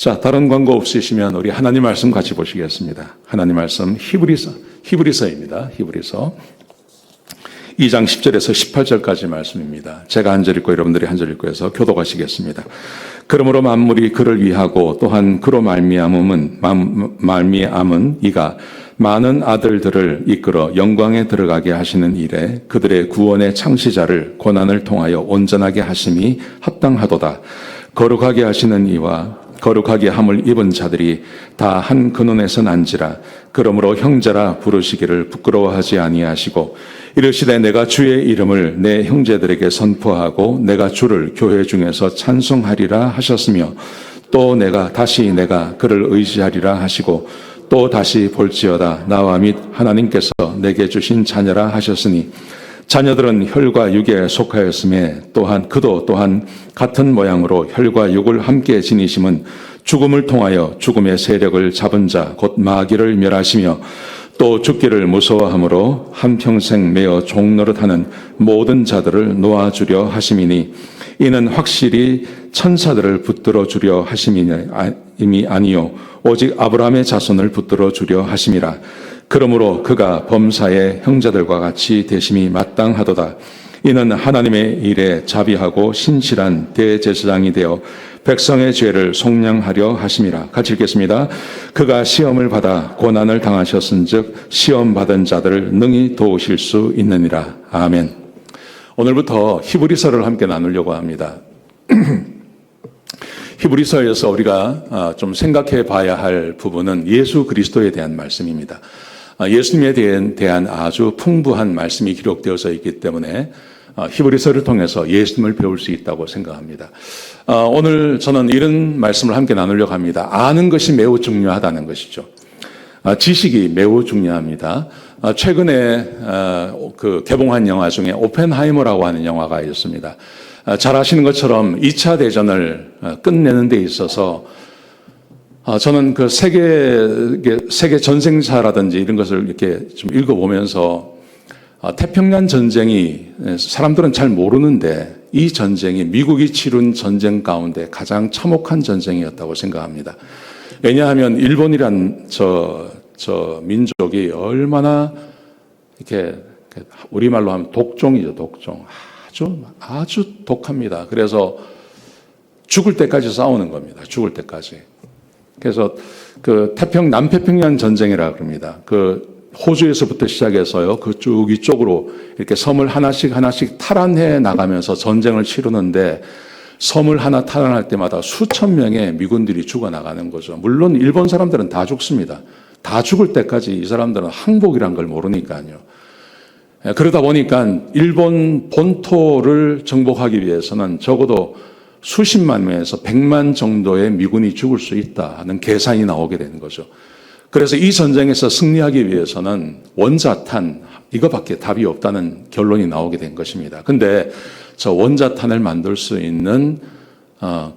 자, 다른 광고 없으시면 우리 하나님 말씀 같이 보시겠습니다. 하나님 말씀 히브리서입니다. 히브리서 2장 10절에서 18절까지 말씀입니다. 제가 한 절 읽고 여러분들이 한 절 읽고 해서 교독하시겠습니다. 그러므로 만물이 그를 위하고 또한 그로 말미암은 이가 많은 아들들을 이끌어 영광에 들어가게 하시는 일에 그들의 구원의 창시자를 고난을 통하여 온전하게 하심이 합당하도다. 거룩하게 하시는 이와 거룩하게 함을 입은 자들이 다 한 근원에서 난지라. 그러므로 형제라 부르시기를 부끄러워하지 아니하시고 이르시되 내가 주의 이름을 내 형제들에게 선포하고 내가 주를 교회 중에서 찬송하리라 하셨으며 또 내가 그를 의지하리라 하시고 또 다시 볼지어다 나와 및 하나님께서 내게 주신 자녀라 하셨으니 자녀들은 혈과 육에 속하였음에 또한 그도 또한 같은 모양으로 혈과 육을 함께 지니심은 죽음을 통하여 죽음의 세력을 잡은 자 곧 마귀를 멸하시며 또 죽기를 무서워하므로 한평생 매어 종노릇하는 모든 자들을 놓아주려 하심이니 이는 확실히 천사들을 붙들어 주려 하심이 아니요 오직 아브라함의 자손을 붙들어 주려 하심이라. 그러므로 그가 범사의 형제들과 같이 되심이 마땅하도다. 이는 하나님의 일에 자비하고 신실한 대제사장이 되어 백성의 죄를 속량하려 하심이라. 같이 읽겠습니다. 그가 시험을 받아 고난을 당하셨은즉 시험 받은 자들을 능히 도우실 수 있느니라. 아멘. 오늘부터 히브리서를 함께 나누려고 합니다. 히브리서에서 우리가 좀 생각해 봐야 할 부분은 예수 그리스도에 대한 말씀입니다. 예수님에 대한 아주 풍부한 말씀이 기록되어져 있기 때문에 히브리서를 통해서 예수님을 배울 수 있다고 생각합니다. 오늘 저는 이런 말씀을 함께 나누려고 합니다. 아는 것이 매우 중요하다는 것이죠. 지식이 매우 중요합니다. 최근에 그 개봉한 영화 중에 오펜하이머라고 하는 영화가 있습니다. 잘 아시는 것처럼 2차 대전을 끝내는 데 있어서 저는 그 세계 전쟁사라든지 이런 것을 이렇게 좀 읽어보면서 태평양 전쟁이 사람들은 잘 모르는데 이 전쟁이 미국이 치룬 전쟁 가운데 가장 참혹한 전쟁이었다고 생각합니다. 왜냐하면 일본이란 저 민족이 얼마나 이렇게 우리말로 하면 독종이죠, 독종. 아주 독합니다. 그래서 죽을 때까지 싸우는 겁니다. 죽을 때까지. 그래서 그 남태평양 전쟁이라 그럽니다. 그 호주에서부터 시작해서요, 그쪽 이쪽으로 이렇게 섬을 하나씩 탈환해 나가면서 전쟁을 치르는데 섬을 하나 탈환할 때마다 수천 명의 미군들이 죽어나가는 거죠. 물론 일본 사람들은 다 죽습니다. 다 죽을 때까지 이 사람들은 항복이란 걸 모르니까요. 그러다 보니까 일본 본토를 정복하기 위해서는 적어도 수십만 명에서 100만 정도의 미군이 죽을 수 있다 하는 계산이 나오게 되는 거죠. 그래서 이 전쟁에서 승리하기 위해서는 원자탄 이거밖에 답이 없다는 결론이 나오게 된 것입니다. 근데 저 원자탄을 만들 수 있는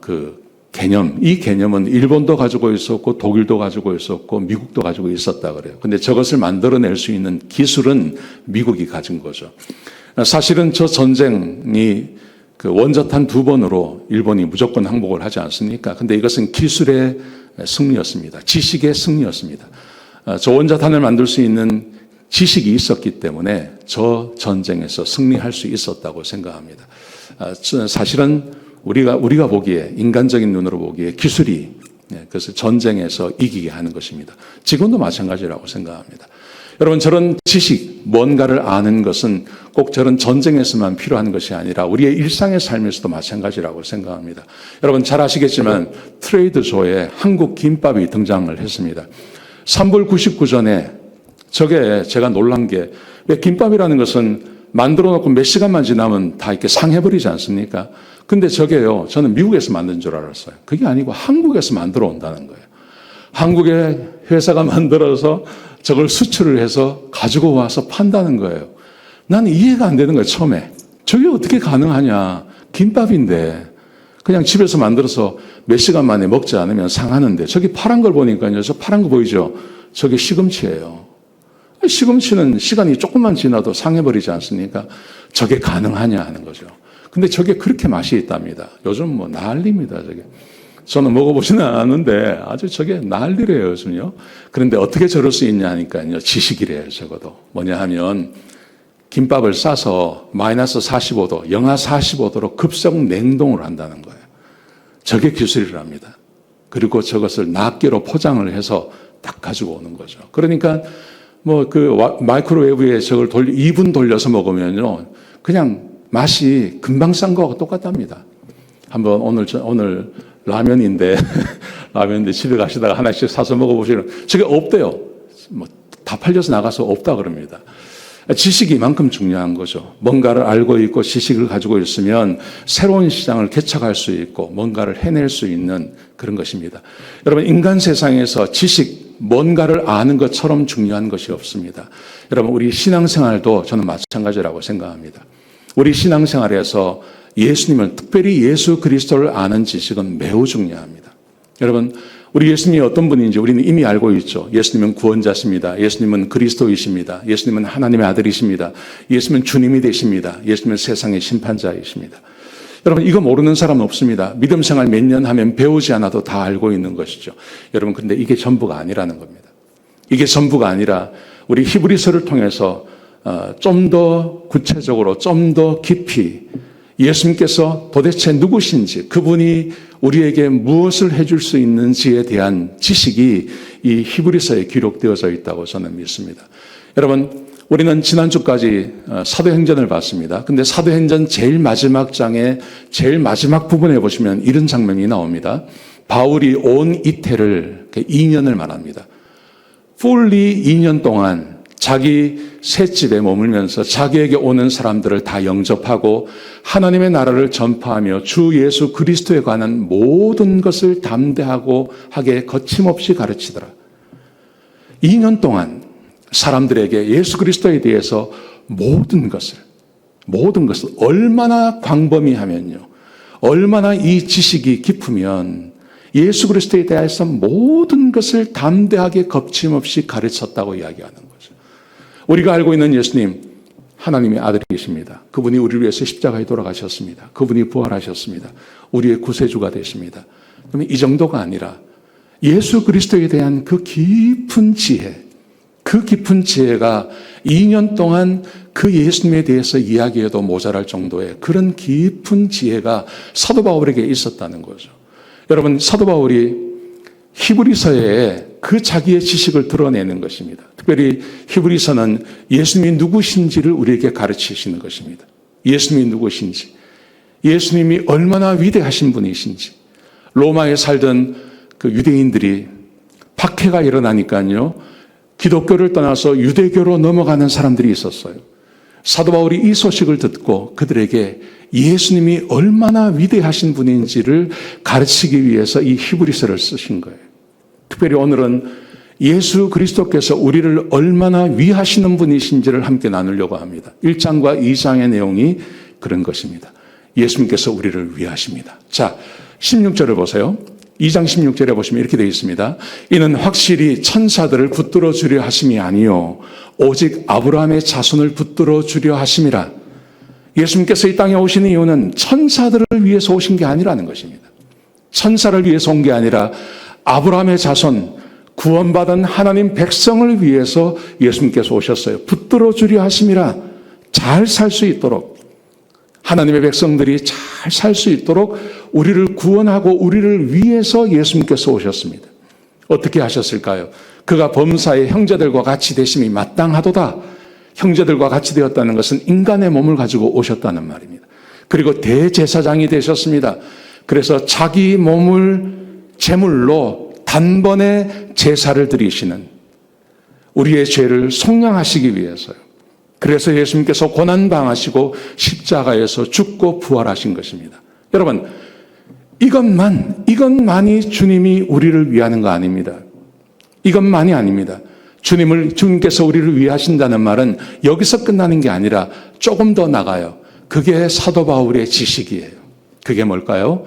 그 개념, 이 개념은 일본도 가지고 있었고 독일도 가지고 있었고 미국도 가지고 있었다 그래요. 근데 저것을 만들어낼 수 있는 기술은 미국이 가진 거죠. 사실은 저 전쟁이 그 원자탄 2번으로 일본이 무조건 항복을 하지 않습니까? 근데 이것은 기술의 승리였습니다. 지식의 승리였습니다. 저 원자탄을 만들 수 있는 지식이 있었기 때문에 저 전쟁에서 승리할 수 있었다고 생각합니다. 사실은 우리가 보기에, 인간적인 눈으로 보기에 기술이 그래서 전쟁에서 이기게 하는 것입니다. 지금도 마찬가지라고 생각합니다. 여러분, 저런 지식, 뭔가를 아는 것은 꼭 저런 전쟁에서만 필요한 것이 아니라 우리의 일상의 삶에서도 마찬가지라고 생각합니다. 여러분 잘 아시겠지만 트레이드조에 한국 김밥이 등장을 했습니다. 3불 99전에 저게 제가 놀란 게, 왜 김밥이라는 것은 만들어 놓고 몇 시간만 지나면 다 이렇게 상해버리지 않습니까? 근데 저게요, 저는 미국에서 만든 줄 알았어요. 그게 아니고 한국에서 만들어 온다는 거예요. 한국의 회사가 만들어서 저걸 수출을 해서 가지고 와서 판다는 거예요. 나는 이해가 안 되는 거예요, 처음에. 저게 어떻게 가능하냐. 김밥인데 그냥 집에서 만들어서 몇 시간 만에 먹지 않으면 상하는데, 저기 파란 걸 보니까요, 저 파란 거 보이죠? 저게 시금치예요. 시금치는 시간이 조금만 지나도 상해버리지 않습니까? 저게 가능하냐 하는 거죠. 근데 저게 그렇게 맛이 있답니다. 요즘 뭐 난리입니다, 저게. 저는 먹어보지는 않았는데 아주 저게 난리래요, 요즘요. 그런데 어떻게 저럴 수 있냐 하니까요. 지식이래요, 적어도. 뭐냐 하면 김밥을 싸서 마이너스 45도, 영하 45도로 급속 냉동을 한다는 거예요. 저게 기술이랍니다. 그리고 저것을 낱개로 포장을 해서 딱 가지고 오는 거죠. 그러니까 뭐 그 마이크로웨이브에 저걸 2분 돌려서 먹으면요. 그냥 맛이 금방 싼 거하고 똑같답니다. 한번 오늘 라면인데 집에 가시다가 하나씩 사서 먹어보시면 저게 없대요. 뭐 다 팔려서 나가서 없다 그럽니다. 지식이 이만큼 중요한 거죠. 뭔가를 알고 있고 지식을 가지고 있으면 새로운 시장을 개척할 수 있고 뭔가를 해낼 수 있는 그런 것입니다. 여러분, 인간 세상에서 지식, 뭔가를 아는 것처럼 중요한 것이 없습니다. 여러분, 우리 신앙생활도 저는 마찬가지라고 생각합니다. 우리 신앙생활에서 예수님을, 특별히 예수 그리스도를 아는 지식은 매우 중요합니다. 여러분, 우리 예수님이 어떤 분인지 우리는 이미 알고 있죠. 예수님은 구원자십니다. 예수님은 그리스도이십니다. 예수님은 하나님의 아들이십니다. 예수님은 주님이 되십니다. 예수님은 세상의 심판자이십니다. 여러분, 이거 모르는 사람은 없습니다. 믿음 생활 몇 년 하면 배우지 않아도 다 알고 있는 것이죠. 여러분, 근데 이게 전부가 아니라는 겁니다. 이게 전부가 아니라 우리 히브리서를 통해서 좀 더 구체적으로, 좀 더 깊이 예수님께서 도대체 누구신지, 그분이 우리에게 무엇을 해줄 수 있는지에 대한 지식이 이 히브리서에 기록되어져 있다고 저는 믿습니다. 여러분, 우리는 지난주까지 사도행전을 봤습니다. 근데 사도행전 제일 마지막 장의 제일 마지막 부분에 보시면 이런 장면이 나옵니다. 바울이 온 이태를, 2년을 말합니다. fully 2년 동안 자기 셋집에 머물면서 자기에게 오는 사람들을 다 영접하고 하나님의 나라를 전파하며 주 예수 그리스도에 관한 모든 것을 담대하고 하게 거침없이 가르치더라. 2년 동안 사람들에게 예수 그리스도에 대해서 모든 것을 얼마나 광범위하면요, 얼마나 이 지식이 깊으면 예수 그리스도에 대해서 모든 것을 담대하게 거침없이 가르쳤다고 이야기하는 거죠. 우리가 알고 있는 예수님, 하나님의 아들이십니다. 그분이 우리를 위해서 십자가에 돌아가셨습니다. 그분이 부활하셨습니다. 우리의 구세주가 되십니다. 그러면 이 정도가 아니라 예수 그리스도에 대한 그 깊은 지혜가 2년 동안 그 예수님에 대해서 이야기해도 모자랄 정도의 그런 깊은 지혜가 사도 바울에게 있었다는 거죠. 여러분, 사도 바울이 히브리서에 그 자기의 지식을 드러내는 것입니다. 특별히 히브리서는 예수님이 누구신지를 우리에게 가르치시는 것입니다. 예수님이 누구신지, 예수님이 얼마나 위대하신 분이신지. 로마에 살던 그 유대인들이 박해가 일어나니까요, 기독교를 떠나서 유대교로 넘어가는 사람들이 있었어요. 사도 바울이 이 소식을 듣고 그들에게 예수님이 얼마나 위대하신 분인지를 가르치기 위해서 이 히브리서를 쓰신 거예요. 특별히 오늘은 예수 그리스도께서 우리를 얼마나 위하시는 분이신지를 함께 나누려고 합니다. 1장과 2장의 내용이 그런 것입니다. 예수님께서 우리를 위하십니다. 자, 16절을 보세요. 2장 16절에 보시면 이렇게 되어 있습니다. 이는 확실히 천사들을 붙들어 주려 하심이 아니요 오직 아브라함의 자손을 붙들어 주려 하심이라. 예수님께서 이 땅에 오신 이유는 천사들을 위해서 오신 게 아니라는 것입니다. 천사를 위해서 온 게 아니라 아브라함의 자손, 구원받은 하나님 백성을 위해서 예수님께서 오셨어요. 붙들어 주려 하심이라. 잘 살 수 있도록, 하나님의 백성들이 잘 살 수 있도록 우리를 구원하고 우리를 위해서 예수님께서 오셨습니다. 어떻게 하셨을까요? 그가 범사의 형제들과 같이 되심이 마땅하도다. 형제들과 같이 되었다는 것은 인간의 몸을 가지고 오셨다는 말입니다. 그리고 대제사장이 되셨습니다. 그래서 자기 몸을 제물로 단번에 제사를 드리시는, 우리의 죄를 속량하시기 위해서요. 그래서 예수님께서 고난당하시고 십자가에서 죽고 부활하신 것입니다. 여러분, 이것만이 주님이 우리를 위하는 거 아닙니다. 이것만이 아닙니다. 주님께서 우리를 위하신다는 말은 여기서 끝나는 게 아니라 조금 더 나가요. 그게 사도 바울의 지식이에요. 그게 뭘까요?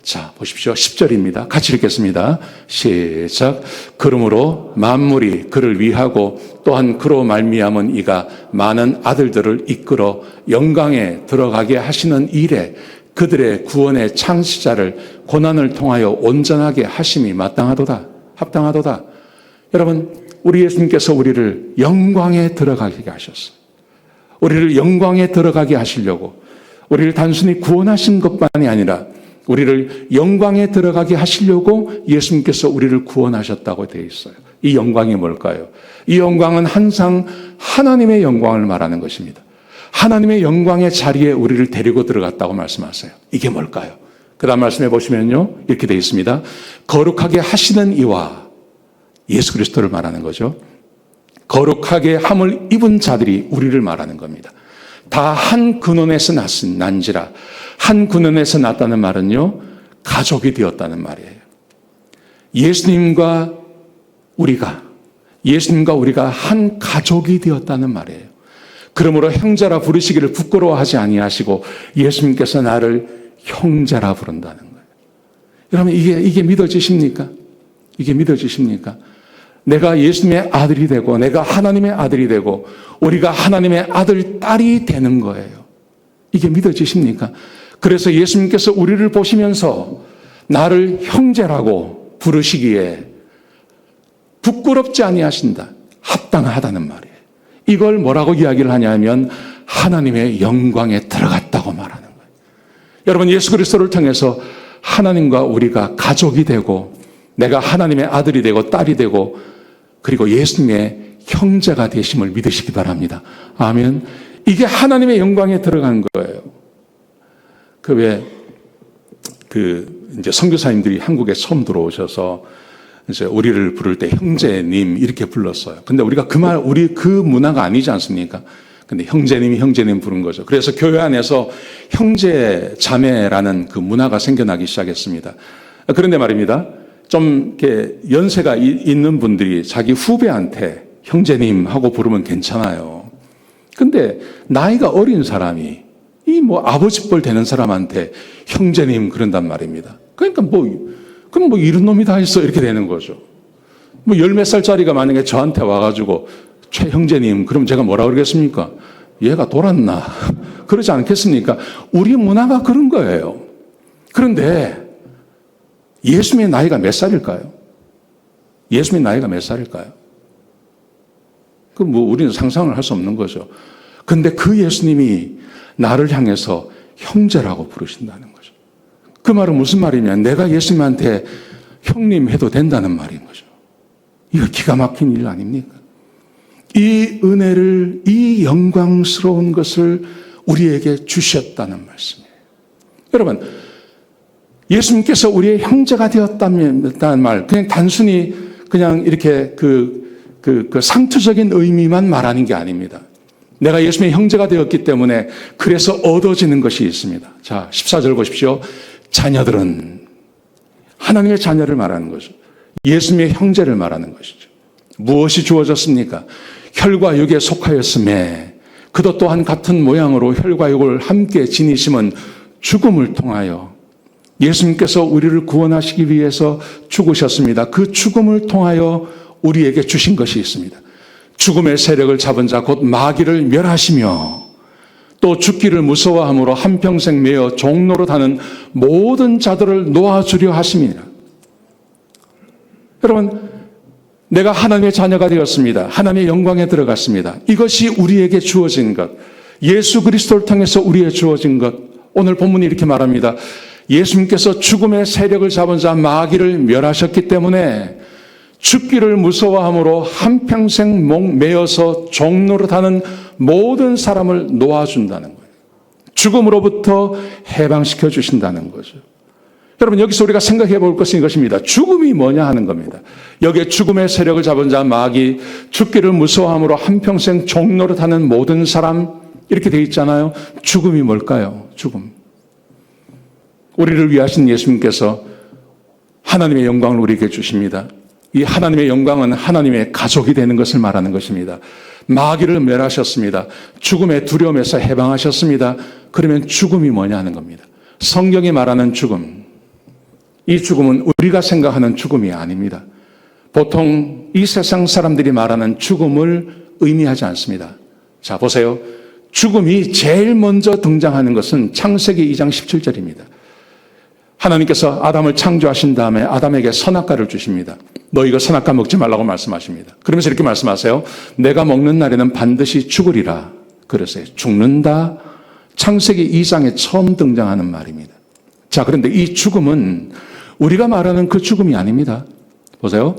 자, 보십시오. 10절입니다. 같이 읽겠습니다. 시작. 그러므로 만물이 그를 위하고 또한 그로 말미암은 이가 많은 아들들을 이끌어 영광에 들어가게 하시는 일에 그들의 구원의 창시자를 고난을 통하여 온전하게 하심이 마땅하도다, 합당하도다. 여러분, 우리 예수님께서 우리를 영광에 들어가게 하셨어요. 우리를 영광에 들어가게 하시려고, 우리를 단순히 구원하신 것만이 아니라 우리를 영광에 들어가게 하시려고 예수님께서 우리를 구원하셨다고 되어 있어요. 이 영광이 뭘까요? 이 영광은 항상 하나님의 영광을 말하는 것입니다. 하나님의 영광의 자리에 우리를 데리고 들어갔다고 말씀하세요. 이게 뭘까요? 그 다음 말씀해 보시면요, 이렇게 되어 있습니다. 거룩하게 하시는 이와, 예수 그리스도를 말하는 거죠. 거룩하게 함을 입은 자들이 우리를 말하는 겁니다. 다 한 근원에서 난지라. 한 근원에서 났다는 말은요, 가족이 되었다는 말이에요. 예수님과 우리가 한 가족이 되었다는 말이에요. 그러므로 형제라 부르시기를 부끄러워하지 아니하시고 예수님께서 나를 형제라 부른다는 거예요. 여러분, 이게 믿어지십니까? 이게 믿어지십니까? 내가 예수님의 아들이 되고 내가 하나님의 아들이 되고 우리가 하나님의 아들, 딸이 되는 거예요. 이게 믿어지십니까? 그래서 예수님께서 우리를 보시면서 나를 형제라고 부르시기에 부끄럽지 아니하신다. 합당하다는 말이에요. 이걸 뭐라고 이야기를 하냐면 하나님의 영광에 들어갔다고 말하는 거예요. 여러분, 예수 그리스도를 통해서 하나님과 우리가 가족이 되고 내가 하나님의 아들이 되고 딸이 되고 그리고 예수님의 형제가 되심을 믿으시기 바랍니다. 아멘. 이게 하나님의 영광에 들어간 거예요. 이제 선교사님들이 한국에 처음 들어오셔서 이제 우리를 부를 때 형제님 이렇게 불렀어요. 근데 우리가 우리 그 문화가 아니지 않습니까? 근데 형제님 부른 거죠. 그래서 교회 안에서 형제 자매라는 그 문화가 생겨나기 시작했습니다. 그런데 말입니다. 좀 이렇게 연세가 있는 분들이 자기 후배한테 형제님 하고 부르면 괜찮아요. 근데 나이가 어린 사람이 아버지 뻘 되는 사람한테 형제님 그런단 말입니다. 그러니까 그럼 이런 놈이 다 있어 이렇게 되는 거죠. 열 몇 살짜리가 만약에 저한테 와가지고 최 형제님 그럼 제가 뭐라 그러겠습니까? 얘가 돌았나? 그러지 않겠습니까? 우리 문화가 그런 거예요. 그런데 예수님의 나이가 몇 살일까요? 예수님의 나이가 몇 살일까요? 우리는 상상을 할 수 없는 거죠. 근데 그 예수님이 나를 향해서 형제라고 부르신다는 거죠. 그 말은 무슨 말이냐? 내가 예수님한테 형님 해도 된다는 말인 거죠. 이거 기가 막힌 일 아닙니까? 이 은혜를, 이 영광스러운 것을 우리에게 주셨다는 말씀이에요. 여러분, 예수님께서 우리의 형제가 되었다는 말, 그냥 단순히 그냥 이렇게 상투적인 의미만 말하는 게 아닙니다. 내가 예수님의 형제가 되었기 때문에 그래서 얻어지는 것이 있습니다. 자, 14절 보십시오. 자녀들은 하나님의 자녀를 말하는 거죠. 예수님의 형제를 말하는 것이죠. 무엇이 주어졌습니까? 혈과 육에 속하였음에 그도 또한 같은 모양으로 혈과 육을 함께 지니심은 죽음을 통하여 예수님께서 우리를 구원하시기 위해서 죽으셨습니다. 그 죽음을 통하여 우리에게 주신 것이 있습니다. 죽음의 세력을 잡은 자 곧 마귀를 멸하시며 또 죽기를 무서워함으로 한평생 매어 종노릇하는 모든 자들을 놓아주려 하심이니라. 여러분, 내가 하나님의 자녀가 되었습니다. 하나님의 영광에 들어갔습니다. 이것이 우리에게 주어진 것, 예수 그리스도를 통해서 우리에게 주어진 것. 오늘 본문이 이렇게 말합니다. 예수님께서 죽음의 세력을 잡은 자 마귀를 멸하셨기 때문에 죽기를 무서워함으로 한평생 매어서 종노릇하는 모든 사람을 놓아준다는 거예요. 죽음으로부터 해방시켜 주신다는 거죠. 여러분, 여기서 우리가 생각해 볼 것은 이것입니다. 죽음이 뭐냐 하는 겁니다. 여기에 죽음의 세력을 잡은 자 마귀, 죽기를 무서워함으로 한평생 종노릇하는 모든 사람, 이렇게 되어 있잖아요. 죽음이 뭘까요? 죽음. 우리를 위하신 예수님께서 하나님의 영광을 우리에게 주십니다. 이 하나님의 영광은 하나님의 가족이 되는 것을 말하는 것입니다. 마귀를 멸하셨습니다. 죽음의 두려움에서 해방하셨습니다. 그러면 죽음이 뭐냐 하는 겁니다. 성경이 말하는 죽음, 이 죽음은 우리가 생각하는 죽음이 아닙니다. 보통 이 세상 사람들이 말하는 죽음을 의미하지 않습니다. 자, 보세요. 죽음이 제일 먼저 등장하는 것은 창세기 2장 17절입니다. 하나님께서 아담을 창조하신 다음에 아담에게 선악과를 주십니다. 너 이거 선악과 먹지 말라고 말씀하십니다. 그러면서 이렇게 말씀하세요. 내가 먹는 날에는 반드시 죽으리라. 그러세요. 죽는다. 창세기 2장에 처음 등장하는 말입니다. 자, 그런데 이 죽음은 우리가 말하는 그 죽음이 아닙니다. 보세요.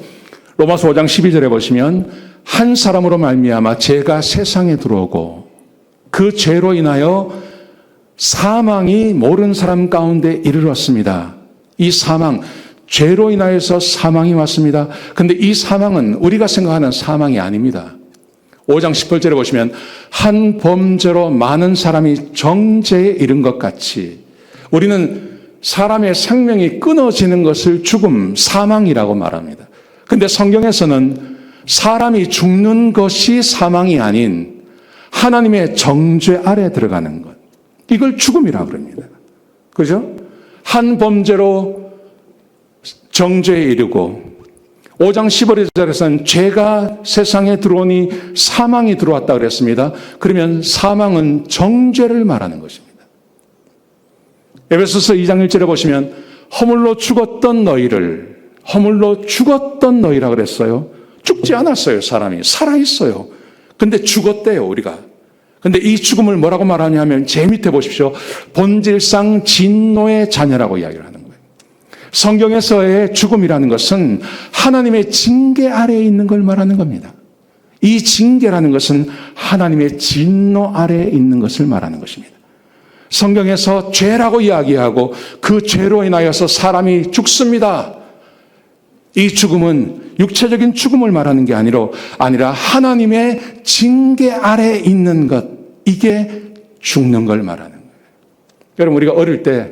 로마서 5장 12절에 보시면 한 사람으로 말미암아 죄가 세상에 들어오고 그 죄로 인하여 사망이 모든 사람 가운데 이르렀습니다. 이 사망, 죄로 인하여서 사망이 왔습니다. 그런데 이 사망은 우리가 생각하는 사망이 아닙니다. 5장 18절에 보시면 한 범죄로 많은 사람이 정죄에 이른 것 같이 우리는 사람의 생명이 끊어지는 것을 죽음, 사망이라고 말합니다. 그런데 성경에서는 사람이 죽는 것이 사망이 아닌 하나님의 정죄 아래 들어가는 것, 이걸 죽음이라고 그럽니다. 그죠? 한 범죄로 정죄에 이르고 5장 15절에서는 죄가 세상에 들어오니 사망이 들어왔다 그랬습니다. 그러면 사망은 정죄를 말하는 것입니다. 에베소서 2장 1절에 보시면 허물로 죽었던 너희라고 그랬어요. 죽지 않았어요. 사람이 살아있어요. 근데 죽었대요, 우리가. 근데 이 죽음을 뭐라고 말하냐면 제 밑에 보십시오. 본질상 진노의 자녀라고 이야기를 하는 거예요. 성경에서의 죽음이라는 것은 하나님의 징계 아래에 있는 걸 말하는 겁니다. 이 징계라는 것은 하나님의 진노 아래에 있는 것을 말하는 것입니다. 성경에서 죄라고 이야기하고 그 죄로 인하여서 사람이 죽습니다. 이 죽음은 육체적인 죽음을 말하는 게 아니라 하나님의 징계 아래에 있는 것, 이게 죽는 걸 말하는 거예요. 여러분, 우리가 어릴 때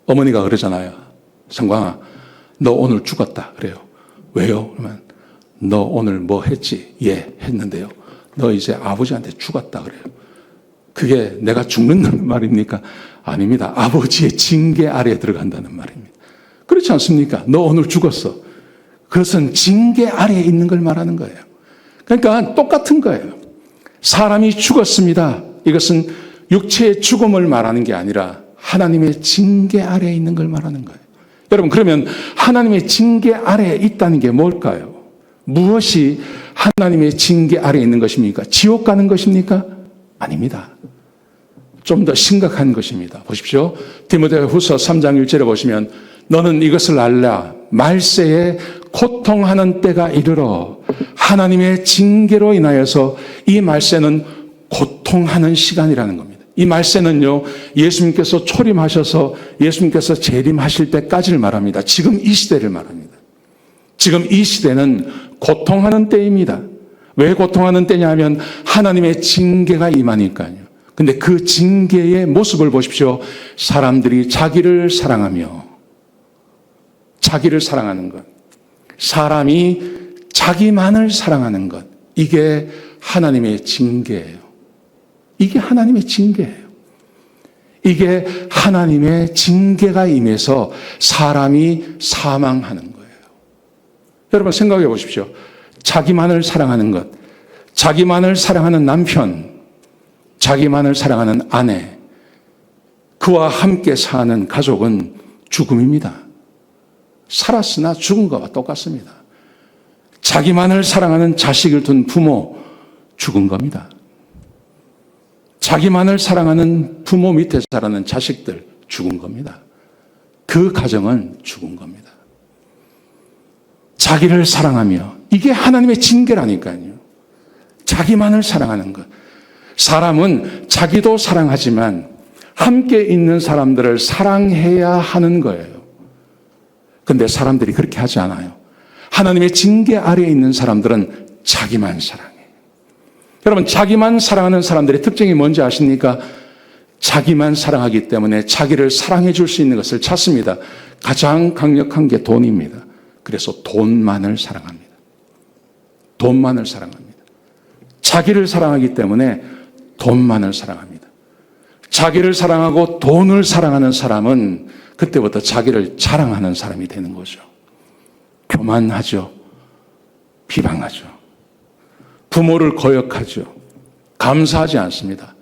어머니가 그러잖아요. 성광아, 너 오늘 죽었다. 그래요. 왜요? 그러면 너 오늘 뭐 했지? 예, 했는데요. 너 이제 아버지한테 죽었다. 그래요. 그게 내가 죽는다는 말입니까? 아닙니다. 아버지의 징계 아래에 들어간다는 말입니다. 그렇지 않습니까? 너 오늘 죽었어. 그것은 징계 아래에 있는 걸 말하는 거예요. 그러니까 똑같은 거예요. 사람이 죽었습니다. 이것은 육체의 죽음을 말하는 게 아니라 하나님의 징계 아래에 있는 걸 말하는 거예요. 여러분, 그러면 하나님의 징계 아래에 있다는 게 뭘까요? 무엇이 하나님의 징계 아래에 있는 것입니까? 지옥 가는 것입니까? 아닙니다. 좀 더 심각한 것입니다. 보십시오. 디모데후서 3장 1절에 보시면 너는 이것을 알라. 말세에 고통하는 때가 이르러 하나님의 징계로 인하여서 이 말세는 고통하는 시간이라는 겁니다. 이 말세는요, 예수님께서 초림하셔서 예수님께서 재림하실 때까지를 말합니다. 지금 이 시대를 말합니다. 지금 이 시대는 고통하는 때입니다. 왜 고통하는 때냐 하면 하나님의 징계가 임하니까요. 근데 그 징계의 모습을 보십시오. 사람들이 자기를 사랑하며 자기를 사랑하는 것, 사람이 자기만을 사랑하는 것, 이게 하나님의 징계예요. 이게 하나님의 징계예요. 이게 하나님의 징계가 임해서 사람이 사망하는 거예요. 여러분 생각해 보십시오. 자기만을 사랑하는 것, 자기만을 사랑하는 남편, 자기만을 사랑하는 아내, 그와 함께 사는 가족은 죽음입니다. 살았으나 죽은 것과 똑같습니다. 자기만을 사랑하는 자식을 둔 부모, 죽은 겁니다. 자기만을 사랑하는 부모 밑에 자라는 자식들, 죽은 겁니다. 그 가정은 죽은 겁니다. 자기를 사랑하며, 이게 하나님의 징계라니까요. 자기만을 사랑하는 것. 사람은 자기도 사랑하지만 함께 있는 사람들을 사랑해야 하는 거예요. 근데 사람들이 그렇게 하지 않아요. 하나님의 징계 아래에 있는 사람들은 자기만 사랑해요. 여러분, 자기만 사랑하는 사람들의 특징이 뭔지 아십니까? 자기만 사랑하기 때문에 자기를 사랑해 줄 수 있는 것을 찾습니다. 가장 강력한 게 돈입니다. 그래서 돈만을 사랑합니다. 돈만을 사랑합니다. 자기를 사랑하기 때문에 돈만을 사랑합니다. 자기를 사랑하고 돈을 사랑하는 사람은 그때부터 자기를 자랑하는 사람이 되는 거죠. 교만하죠. 비방하죠. 부모를 거역하죠. 감사하지 않습니다.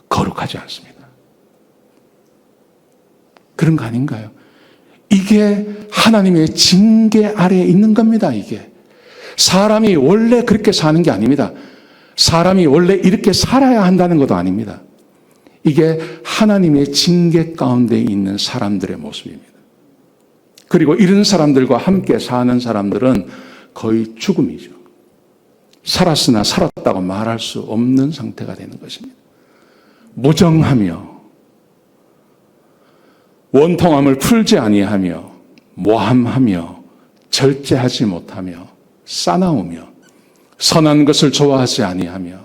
거룩하지 않습니다. 그런 거 아닌가요? 이게 하나님의 징계 아래에 있는 겁니다, 이게. 사람이 원래 그렇게 사는 게 아닙니다. 사람이 원래 이렇게 살아야 한다는 것도 아닙니다. 이게 하나님의 징계 가운데 있는 사람들의 모습입니다. 그리고 이런 사람들과 함께 사는 사람들은 거의 죽음이죠. 살았으나 살았다고 말할 수 없는 상태가 되는 것입니다. 무정하며 원통함을 풀지 아니하며 모함하며 절제하지 못하며 싸나우며 선한 것을 좋아하지 아니하며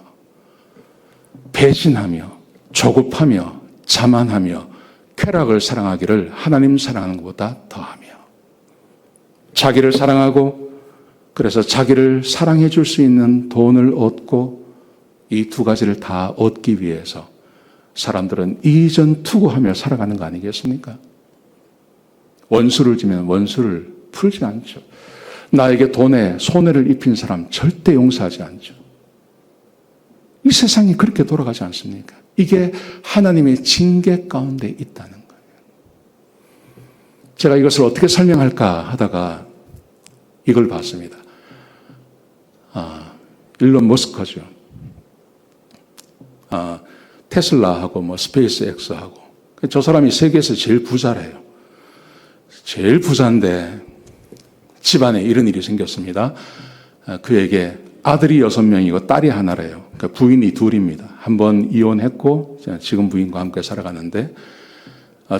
배신하며 조급하며 자만하며 쾌락을 사랑하기를 하나님 사랑하는 것보다 더하며 자기를 사랑하고 그래서 자기를 사랑해 줄 수 있는 돈을 얻고 이 두 가지를 다 얻기 위해서 사람들은 이전 투구하며 살아가는 거 아니겠습니까? 원수를 지면 원수를 풀지 않죠. 나에게 돈에 손해를 입힌 사람 절대 용서하지 않죠. 이 세상이 그렇게 돌아가지 않습니까? 이게 하나님의 징계 가운데 있다는 거예요. 제가 이것을 어떻게 설명할까 하다가 이걸 봤습니다. 일론 머스크죠. 테슬라하고 뭐 스페이스X하고 저 사람이 세계에서 제일 부자래요. 제일 부자인데 집안에 이런 일이 생겼습니다. 그에게 아들이 6명이고 딸이 하나래요. 그러니까 부인이 둘입니다. 한 번 이혼했고 지금 부인과 함께 살아가는데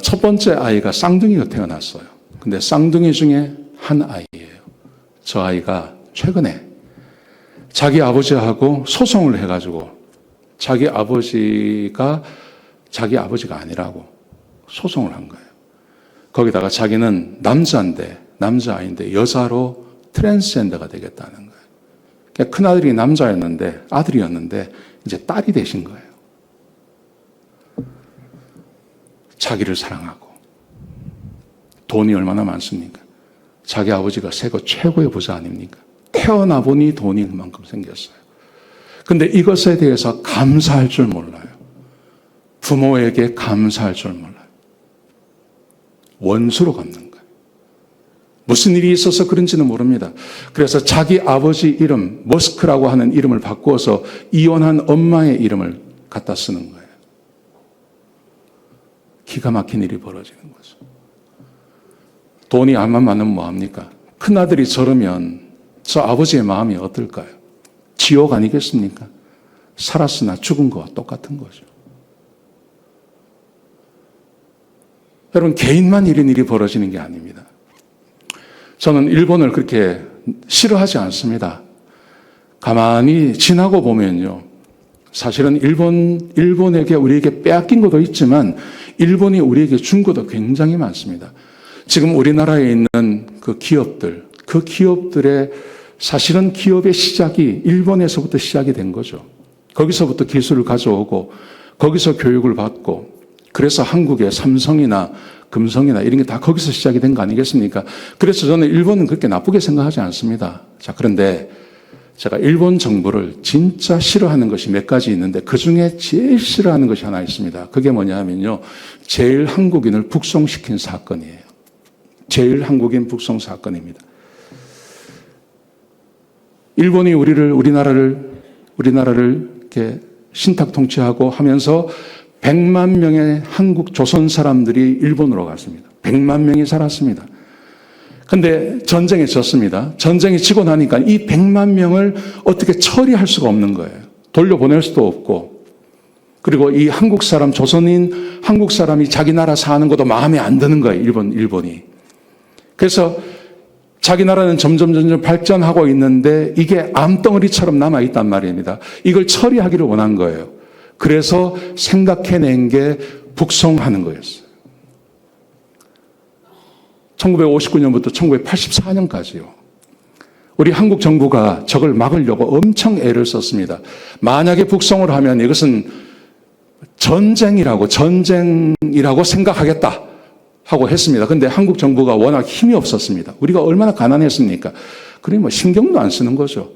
첫 번째 아이가 쌍둥이가 태어났어요. 근데 쌍둥이 중에 한 아이예요. 저 아이가 최근에 자기 아버지하고 소송을 해가지고 자기 아버지가 아니라고 소송을 한 거예요. 거기다가 자기는 남자아이인데 여자로 트랜스젠더가 되겠다는 거예요. 그러니까 큰아들이 아들이었는데 이제 딸이 되신 거예요. 자기를 사랑하고 돈이 얼마나 많습니까? 자기 아버지가 세계 최고의 부자 아닙니까? 태어나 보니 돈이 그만큼 생겼어요. 근데 이것에 대해서 감사할 줄 몰라요. 부모에게 감사할 줄 몰라요. 원수로 갚는 거예요. 무슨 일이 있어서 그런지는 모릅니다. 그래서 자기 아버지 이름, 머스크라고 하는 이름을 바꾸어서 이혼한 엄마의 이름을 갖다 쓰는 거예요. 기가 막힌 일이 벌어지는 거죠. 돈이 알만 많으면 뭐합니까? 큰아들이 저러면 저 아버지의 마음이 어떨까요? 지옥 아니겠습니까? 살았으나 죽은 거와 똑같은 거죠. 여러분, 개인만 이런 일이 벌어지는 게 아닙니다. 저는 일본을 그렇게 싫어하지 않습니다. 가만히 지나고 보면요. 사실은 일본에게 우리에게 빼앗긴 것도 있지만 일본이 우리에게 준 것도 굉장히 많습니다. 지금 우리나라에 있는 그 기업들의 사실은 기업의 시작이 일본에서부터 시작이 된 거죠. 거기서부터 기술을 가져오고 거기서 교육을 받고 그래서 한국의 삼성이나 금성이나 이런 게 다 거기서 시작이 된 거 아니겠습니까? 그래서 저는 일본은 그렇게 나쁘게 생각하지 않습니다. 자, 그런데 제가 일본 정부를 진짜 싫어하는 것이 몇 가지 있는데 그 중에 제일 싫어하는 것이 하나 있습니다. 그게 뭐냐 하면요. 제일 한국인을 북송시킨 사건이에요. 제일 한국인 북송 사건입니다. 일본이 우리나라를 이렇게 신탁 통치하고 하면서 100만 명의 한국 조선 사람들이 일본으로 갔습니다. 100만 명이 살았습니다. 근데 전쟁에 졌습니다. 전쟁이 지고 나니까 이 100만 명을 어떻게 처리할 수가 없는 거예요. 돌려보낼 수도 없고. 그리고 이 한국 사람, 조선인 한국 사람이 자기 나라 사는 것도 마음에 안 드는 거예요. 일본이. 그래서 자기 나라는 점점 발전하고 있는데 이게 암덩어리처럼 남아있단 말입니다. 이걸 처리하기를 원한 거예요. 그래서 생각해낸 게 북송하는 거였어요. 1959년부터 1984년까지요. 우리 한국 정부가 저걸 막으려고 엄청 애를 썼습니다. 만약에 북송을 하면 이것은 전쟁이라고 생각하겠다 하고 했습니다. 근데 한국 정부가 워낙 힘이 없었습니다. 우리가 얼마나 가난했습니까? 그러니 신경도 안 쓰는 거죠.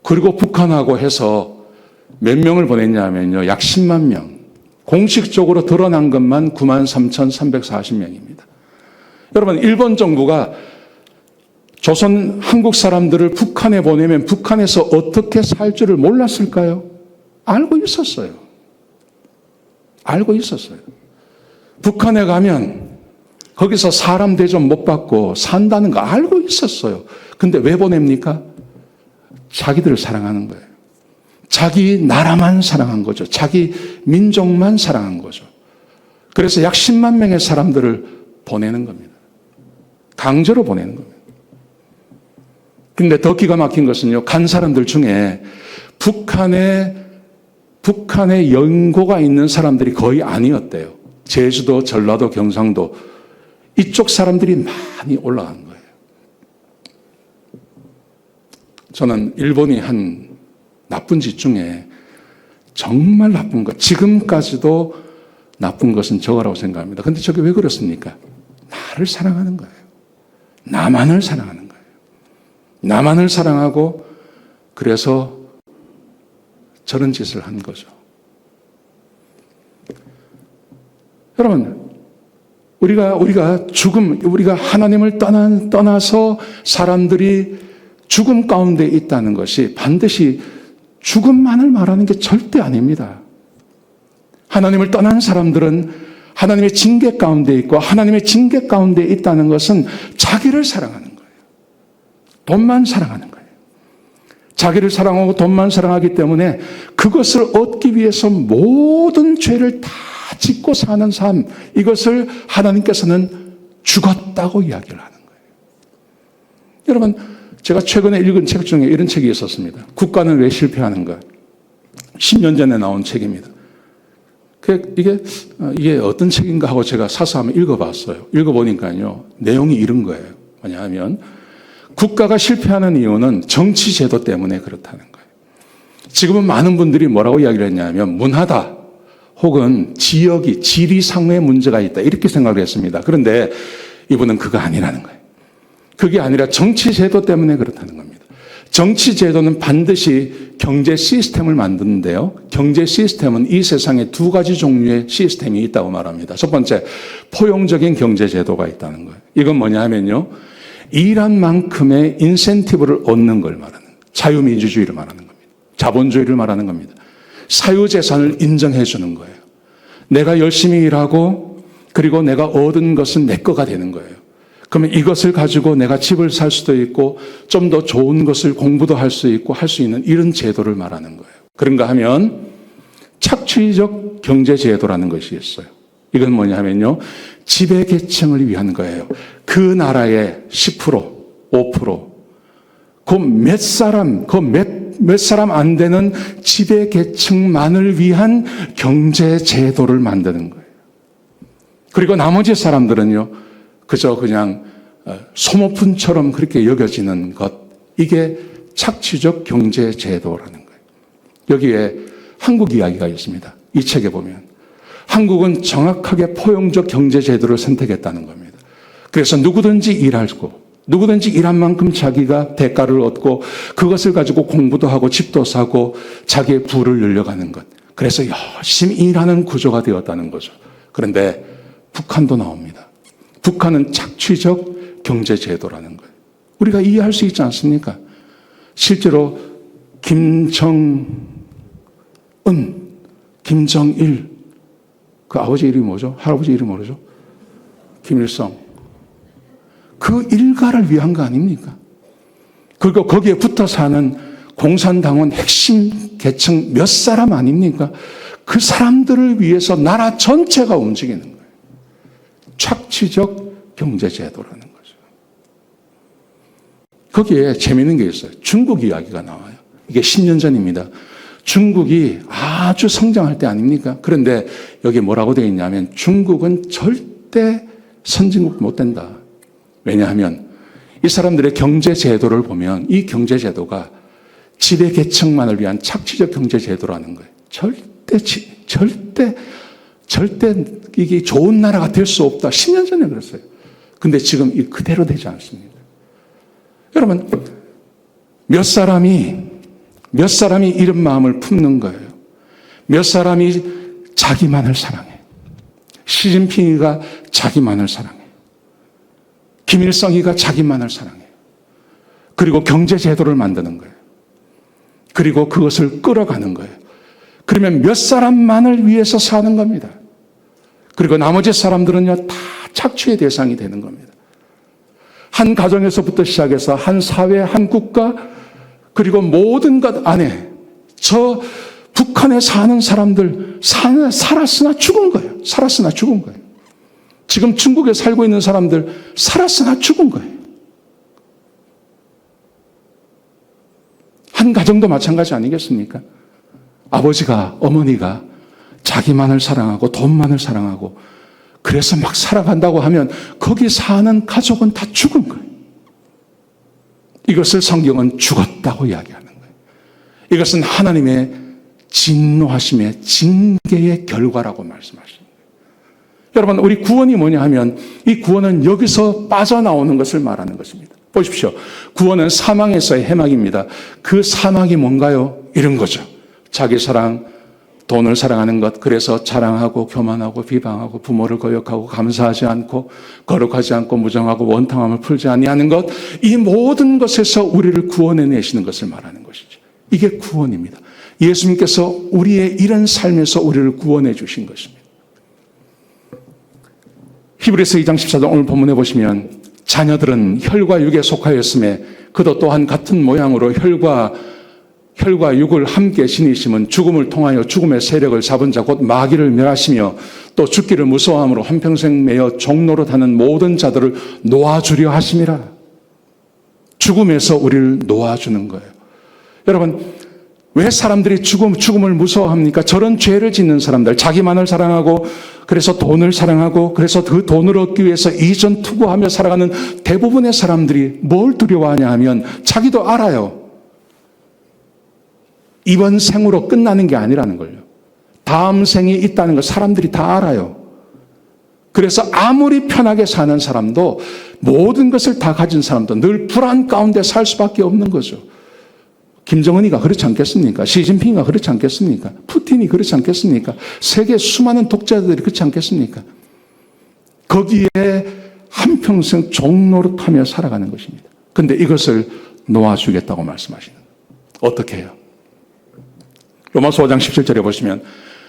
그리고 북한하고 해서 몇 명을 보냈냐면요. 약 10만 명. 공식적으로 드러난 것만 93,340명입니다. 여러분, 일본 정부가 조선 한국 사람들을 북한에 보내면 북한에서 어떻게 살 줄을 몰랐을까요? 알고 있었어요. 알고 있었어요. 북한에 가면 거기서 사람 대접 못 받고 산다는 거 알고 있었어요. 근데 왜 보냅니까? 자기들을 사랑하는 거예요. 자기 나라만 사랑한 거죠. 자기 민족만 사랑한 거죠. 그래서 약 10만 명의 사람들을 보내는 겁니다. 강제로 보내는 겁니다. 근데 더 기가 막힌 것은요, 간 사람들 중에 북한에 연고가 있는 사람들이 거의 아니었대요. 제주도, 전라도, 경상도 이쪽 사람들이 많이 올라간 거예요. 저는 일본이 한 나쁜 짓 중에 정말 나쁜 것, 지금까지도 나쁜 것은 저거라고 생각합니다. 근데 저게 왜 그렇습니까? 나를 사랑하는 거예요. 나만을 사랑하는 거예요. 나만을 사랑하고 그래서 저런 짓을 한 거죠. 여러분, 우리가 하나님을 떠나서 사람들이 죽음 가운데 있다는 것이 반드시 죽음만을 말하는 게 절대 아닙니다. 하나님을 떠난 사람들은 하나님의 징계 가운데 있고 하나님의 징계 가운데 있다는 것은 자기를 사랑하는 거예요. 돈만 사랑하는 거예요. 자기를 사랑하고 돈만 사랑하기 때문에 그것을 얻기 위해서 모든 죄를 다 짓고 사는 삶, 이것을 하나님께서는 죽었다고 이야기를 하는 거예요. 여러분, 제가 최근에 읽은 책 중에 이런 책이 있었습니다. 국가는 왜 실패하는가? 10년 전에 나온 책입니다. 이게 어떤 책인가 하고 제가 사서 한번 읽어봤어요. 읽어보니까요, 내용이 이런 거예요. 뭐냐면, 국가가 실패하는 이유는 정치 제도 때문에 그렇다는 거예요. 지금은 많은 분들이 뭐라고 이야기를 했냐면, 문화다, 혹은 지리상의 문제가 있다, 이렇게 생각을 했습니다. 그런데 이분은 그거 아니라는 거예요. 그게 아니라 정치 제도 때문에 그렇다는 겁니다. 정치 제도는 반드시 경제 시스템을 만드는데요. 경제 시스템은 이 세상에 두 가지 종류의 시스템이 있다고 말합니다. 첫 번째, 포용적인 경제 제도가 있다는 거예요. 이건 뭐냐 하면요, 일한 만큼의 인센티브를 얻는 걸 말하는, 자유민주주의를 말하는 겁니다. 자본주의를 말하는 겁니다. 사유재산을 인정해 주는 거예요. 내가 열심히 일하고 그리고 내가 얻은 것은 내 거가 되는 거예요. 그러면 이것을 가지고 내가 집을 살 수도 있고 좀 더 좋은 것을 공부도 할 수 있고 할 수 있는 이런 제도를 말하는 거예요. 그런가 하면 착취적 경제제도라는 것이 있어요. 이건 뭐냐 하면요, 지배계층을 위한 거예요. 그 나라의 10%, 5%, 몇 사람 안 되는 지배계층만을 위한 경제제도를 만드는 거예요. 그리고 나머지 사람들은요, 그저 그냥 소모품처럼 그렇게 여겨지는 것, 이게 착취적 경제제도라는 거예요. 여기에 한국 이야기가 있습니다. 이 책에 보면 한국은 정확하게 포용적 경제제도를 선택했다는 겁니다. 그래서 누구든지 일하고 누구든지 일한 만큼 자기가 대가를 얻고 그것을 가지고 공부도 하고 집도 사고 자기의 부를 늘려가는 것, 그래서 열심히 일하는 구조가 되었다는 거죠. 그런데 북한도 나옵니다. 북한은 착취적 경제제도라는 거예요. 우리가 이해할 수 있지 않습니까? 실제로 김정은, 김정일, 그 아버지 이름이 뭐죠? 할아버지 이름이 뭐죠? 김일성. 그 일가를 위한 거 아닙니까? 그리고 거기에 붙어 사는 공산당원 핵심 계층 몇 사람 아닙니까? 그 사람들을 위해서 나라 전체가 움직이는 거예요. 착취적 경제제도라는 거죠. 거기에 재미있는 게 있어요. 중국 이야기가 나와요. 이게 10년 전입니다. 중국이 아주 성장할 때 아닙니까? 그런데 여기 뭐라고 되어 있냐면 중국은 절대 선진국 못 된다. 왜냐하면 이 사람들의 경제제도를 보면 이 경제제도가 지배계층만을 위한 착취적 경제제도라는 거예요. 절대 이게 좋은 나라가 될 수 없다. 10년 전에 그랬어요. 근데 지금 이 그대로 되지 않습니다. 여러분, 몇 사람이 이런 마음을 품는 거예요. 몇 사람이 자기만을 사랑해. 시진핑이가 자기만을 사랑해. 김일성이가 자기만을 사랑해. 그리고 경제제도를 만드는 거예요. 그리고 그것을 끌어가는 거예요. 그러면 몇 사람만을 위해서 사는 겁니다. 그리고 나머지 사람들은요, 다 착취의 대상이 되는 겁니다. 한 가정에서부터 시작해서 한 사회, 한 국가, 그리고 모든 것 안에 저 북한에 사는 사람들 살았으나 죽은 거예요. 살았으나 죽은 거예요. 지금 중국에 살고 있는 사람들 살았으나 죽은 거예요. 한 가정도 마찬가지 아니겠습니까? 아버지가, 어머니가 자기만을 사랑하고 돈만을 사랑하고 그래서 막 살아간다고 하면 거기 사는 가족은 다 죽은 거예요. 이것을 성경은 죽었다고 이야기하는 거예요. 이것은 하나님의 진노하심의 징계의 결과라고 말씀하십니다. 여러분, 우리 구원이 뭐냐 하면 이 구원은 여기서 빠져나오는 것을 말하는 것입니다. 보십시오. 구원은 사망에서의 해막입니다. 그 사막이 뭔가요? 이런 거죠. 자기 사랑, 돈을 사랑하는 것, 그래서 자랑하고 교만하고 비방하고 부모를 거역하고 감사하지 않고 거룩하지 않고 무정하고 원탕함을 풀지 아니하는 것, 이 모든 것에서 우리를 구원해 내시는 것을 말하는 것이죠. 이게 구원입니다. 예수님께서 우리의 이런 삶에서 우리를 구원해 주신 것입니다. 히브리서 2장 14절 오늘 본문에 보시면 자녀들은 혈과 육에 속하였음에 그도 또한 같은 모양으로 혈과 육을 함께 지니심은 죽음을 통하여 죽음의 세력을 잡은 자 곧 마귀를 멸하시며 또 죽기를 무서워함으로 한평생 매여 종노릇하는 모든 자들을 놓아주려 하심이라. 죽음에서 우리를 놓아주는 거예요. 여러분, 왜 사람들이 죽음을 무서워합니까? 저런 죄를 짓는 사람들, 자기만을 사랑하고 그래서 돈을 사랑하고 그래서 그 돈을 얻기 위해서 이전 투구하며 살아가는 대부분의 사람들이 뭘 두려워하냐 하면 자기도 알아요. 이번 생으로 끝나는 게 아니라는 걸요. 다음 생이 있다는 걸 사람들이 다 알아요. 그래서 아무리 편하게 사는 사람도 모든 것을 다 가진 사람도 늘 불안 가운데 살 수밖에 없는 거죠. 김정은이가 그렇지 않겠습니까? 시진핑이가 그렇지 않겠습니까? 푸틴이 그렇지 않겠습니까? 세계 수많은 독자들이 그렇지 않겠습니까? 거기에 한평생 종노릇하며 살아가는 것입니다. 그런데 이것을 놓아주겠다고 말씀하시는 거예요. 어떻게 해요? 로마서 5장 17절에 보시면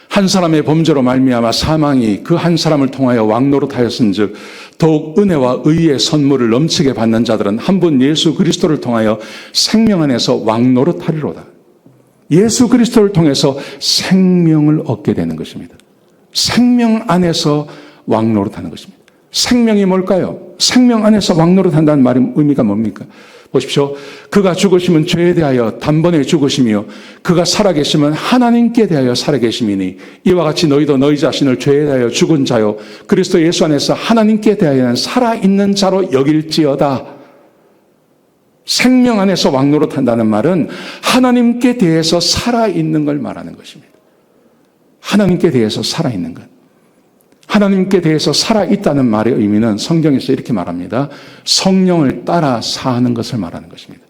한 사람의 범죄로 말미암아 사망이 그 한 사람을 통하여 왕노릇하였은즉 더욱 은혜와 의의 선물을 넘치게 받는 자들은 한 분 예수 그리스도를 통하여 생명 안에서 왕노릇하리로다. 예수 그리스도를 통해서 생명을 얻게 되는 것입니다. 생명 안에서 왕노릇하는 것입니다. 생명이 뭘까요? 생명 안에서 왕노릇한다는 말의 의미가 뭡니까? 보십시오. 그가 죽으시면 죄에 대하여 단번에 죽으시며 그가 살아계시면 하나님께 대하여 살아계심이니 이와 같이 너희도 너희 자신을 죄에 대하여 죽은 자요 그리스도 예수 안에서 하나님께 대하여는 살아있는 자로 여길지어다. 생명 안에서 왕노릇한다는 말은 하나님께 대해서 살아있는 걸 말하는 것입니다. 하나님께 대해서 살아있는 것. 하나님께 대해서 살아있다는 말의 의미는 성경에서 이렇게 말합니다. 성령을 따라 사는 것을 말하는 것입니다.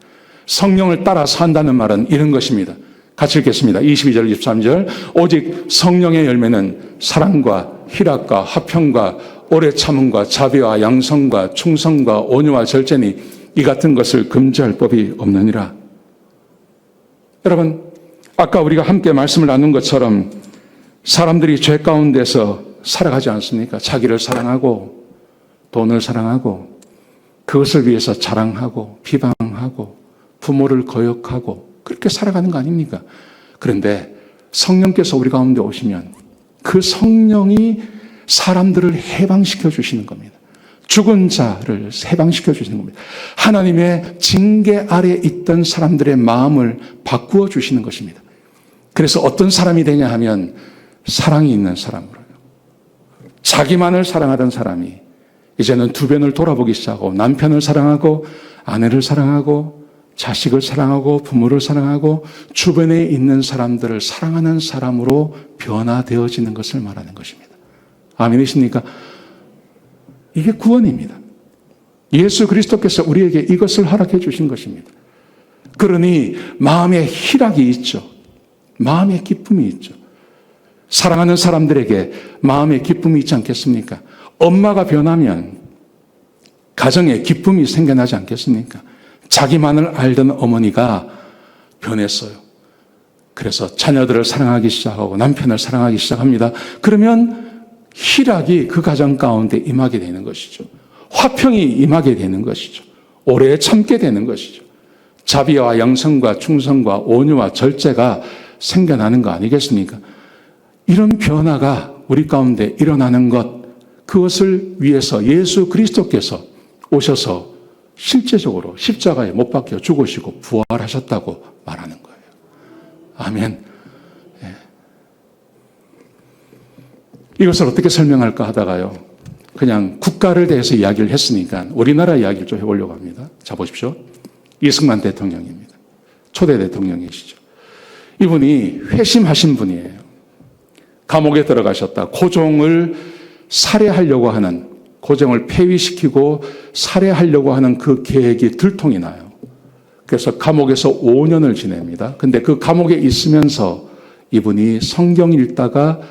성령을 따라 산다는 말은 이런 것입니다. 같이 읽겠습니다. 22절, 23절. 오직 성령의 열매는 사랑과 희락과 화평과 오래 참음과 자비와 양성과 충성과 온유와 절제니 이 같은 것을 금지할 법이 없느니라. 여러분, 아까 우리가 함께 말씀을 나눈 것처럼 사람들이 죄 가운데서 살아가지 않습니까? 자기를 사랑하고 돈을 사랑하고 그것을 위해서 자랑하고 비방하고 부모를 거역하고 그렇게 살아가는 거 아닙니까? 그런데 성령께서 우리 가운데 오시면 그 성령이 사람들을 해방시켜 주시는 겁니다. 죽은 자를 해방시켜 주시는 겁니다. 하나님의 징계 아래 있던 사람들의 마음을 바꾸어 주시는 것입니다. 그래서 어떤 사람이 되냐 하면 사랑이 있는 사람으로요. 자기만을 사랑하던 사람이 이제는 주변을 돌아보기 시작하고 남편을 사랑하고 아내를 사랑하고 자식을 사랑하고 부모를 사랑하고 주변에 있는 사람들을 사랑하는 사람으로 변화되어지는 것을 말하는 것입니다. 아멘이십니까? 이게 구원입니다. 예수 그리스도께서 우리에게 이것을 허락해 주신 것입니다. 그러니 마음에 희락이 있죠. 마음에 기쁨이 있죠. 사랑하는 사람들에게 마음의 기쁨이 있지 않겠습니까? 엄마가 변하면 가정에 기쁨이 생겨나지 않겠습니까? 자기만을 알던 어머니가 변했어요. 그래서 자녀들을 사랑하기 시작하고 남편을 사랑하기 시작합니다. 그러면 희락이 그 가정 가운데 임하게 되는 것이죠. 화평이 임하게 되는 것이죠. 오래 참게 되는 것이죠. 자비와 양성과 충성과 온유와 절제가 생겨나는 거 아니겠습니까? 이런 변화가 우리 가운데 일어나는 것, 그것을 위해서 예수 그리스도께서 오셔서 실제적으로 십자가에 못 박혀 죽으시고 부활하셨다고 말하는 거예요. 아멘. 예. 이것을 어떻게 설명할까 하다가요, 그냥 국가를 대해서 이야기를 했으니까 우리나라 이야기를 좀 해보려고 합니다. 자, 보십시오. 이승만 대통령입니다. 초대 대통령이시죠. 이분이 회심하신 분이에요. 감옥에 들어가셨다. 고종을 살해하려고 하는, 고종을 폐위시키고 살해하려고 하는 그 계획이 들통이 나요. 그래서 감옥에서 5년을 지냅니다. 근데 그 감옥에 있으면서 이분이 성경 읽다가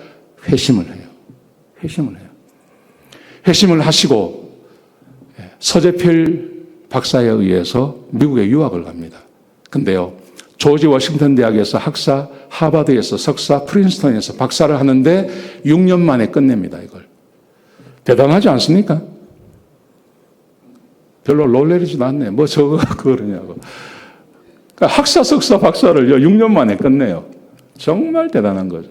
회심을 해요. 회심을 하시고 서재필 박사에 의해서 미국에 유학을 갑니다. 근데요, 조지 워싱턴 대학에서 학사, 하버드에서 석사, 프린스턴에서 박사를 하는데 6년 만에 끝냅니다, 이걸. 대단하지 않습니까? 별로 놀래지도 않네. 뭐 저거 그러냐고. 그러니까 학사, 석사, 박사를 6년 만에 끝내요. 정말 대단한 거죠.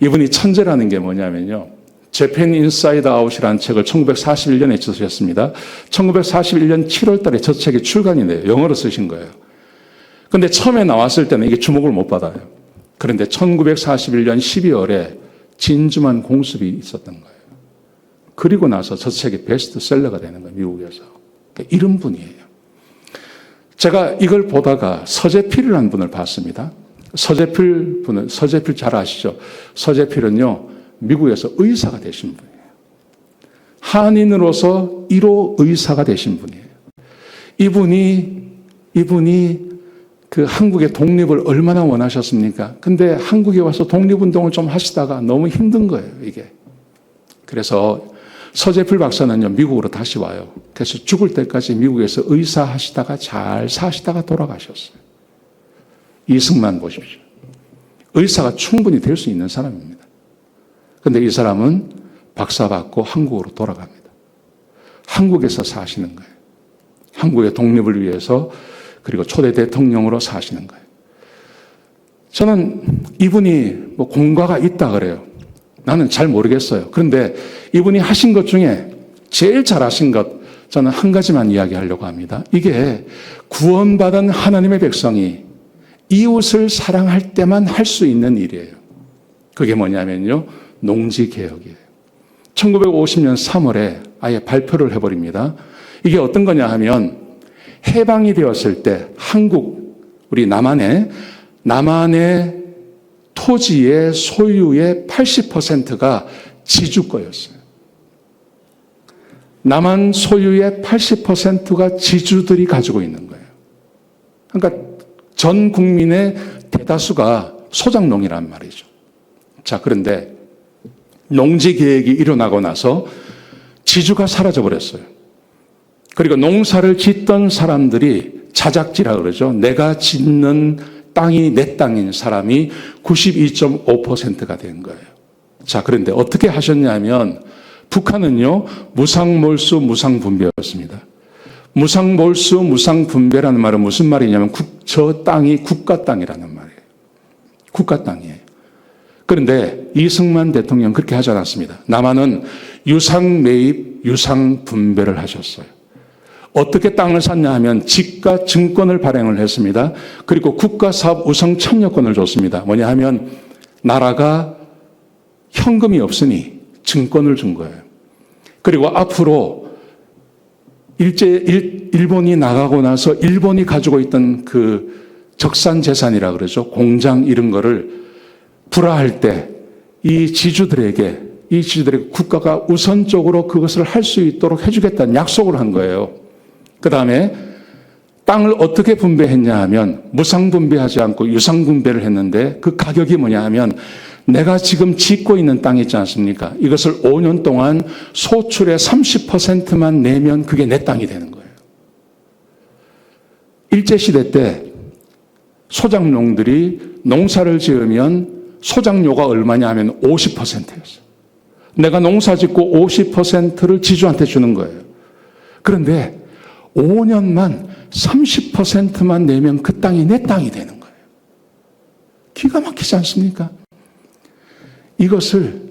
이분이 천재라는 게 뭐냐면요, 재팬 인사이드 아웃이라는 책을 1941년에 쓰셨습니다. 1941년 7월 달에 저 책이 출간이 돼요. 영어로 쓰신 거예요. 근데 처음에 나왔을 때는 이게 주목을 못 받아요. 그런데 1941년 12월에 진주만 공습이 있었던 거예요. 그리고 나서 저 책이 베스트셀러가 되는 거예요, 미국에서. 그러니까 이런 분이에요. 제가 이걸 보다가 서재필이라는 분을 봤습니다. 서재필 잘 아시죠? 서재필은요, 미국에서 의사가 되신 분이에요. 한인으로서 1호 의사가 되신 분이에요. 이분이 그 한국의 독립을 얼마나 원하셨습니까? 근데 한국에 와서 독립운동을 좀 하시다가 너무 힘든 거예요, 이게. 그래서 서재필 박사는요, 미국으로 다시 와요. 그래서 죽을 때까지 미국에서 의사 하시다가 잘 사시다가 돌아가셨어요. 이승만 보십시오. 의사가 충분히 될 수 있는 사람입니다. 근데 이 사람은 박사 받고 한국으로 돌아갑니다. 한국에서 사시는 거예요. 한국의 독립을 위해서, 그리고 초대 대통령으로 사시는 거예요. 저는 이분이 뭐 공과가 있다 그래요. 나는 잘 모르겠어요. 그런데 이분이 하신 것 중에 제일 잘하신 것, 저는 한 가지만 이야기하려고 합니다. 이게 구원받은 하나님의 백성이 이웃을 사랑할 때만 할 수 있는 일이에요. 그게 뭐냐면요, 농지개혁이에요. 1950년 3월에 아예 발표를 해버립니다. 이게 어떤 거냐 하면, 해방이 되었을 때 한국, 우리 남한의 토지의 소유의 80%가 지주 거였어요. 남한 소유의 80%가 지주들이 가지고 있는 거예요. 그러니까 전 국민의 대다수가 소작농이란 말이죠. 자, 그런데 농지 계획이 일어나고 나서 지주가 사라져 버렸어요. 그리고 농사를 짓던 사람들이 자작지라 그러죠. 내가 짓는 땅이 내 땅인 사람이 92.5%가 된 거예요. 자, 그런데 어떻게 하셨냐면, 북한은요, 무상몰수 무상분배였습니다. 무상몰수 무상분배라는 말은 무슨 말이냐면, 저 땅이 국가 땅이라는 말이에요. 국가 땅이에요. 그런데 이승만 대통령 그렇게 하지 않았습니다. 남한은 유상매입, 유상분배를 하셨어요. 어떻게 땅을 샀냐 하면 지가 증권을 발행을 했습니다. 그리고 국가사업 우선 참여권을 줬습니다. 뭐냐 하면 나라가 현금이 없으니 증권을 준 거예요. 그리고 앞으로 일본이 나가고 나서 일본이 가지고 있던 그 적산재산이라 그러죠. 공장 이런 거를 불화할 때 이 지주들에게 국가가 우선적으로 그것을 할 수 있도록 해주겠다는 약속을 한 거예요. 그 다음에 땅을 어떻게 분배했냐 하면 무상분배하지 않고 유상분배를 했는데, 그 가격이 뭐냐 하면 내가 지금 짓고 있는 땅이 있지 않습니까? 이것을 5년 동안 소출의 30%만 내면 그게 내 땅이 되는 거예요. 일제시대 때 소작농들이 농사를 지으면 소작료가 얼마냐 하면 50%였어요. 내가 농사 짓고 50%를 지주한테 주는 거예요. 그런데 5년만 30%만 내면 그 땅이 내 땅이 되는 거예요. 기가 막히지 않습니까? 이것을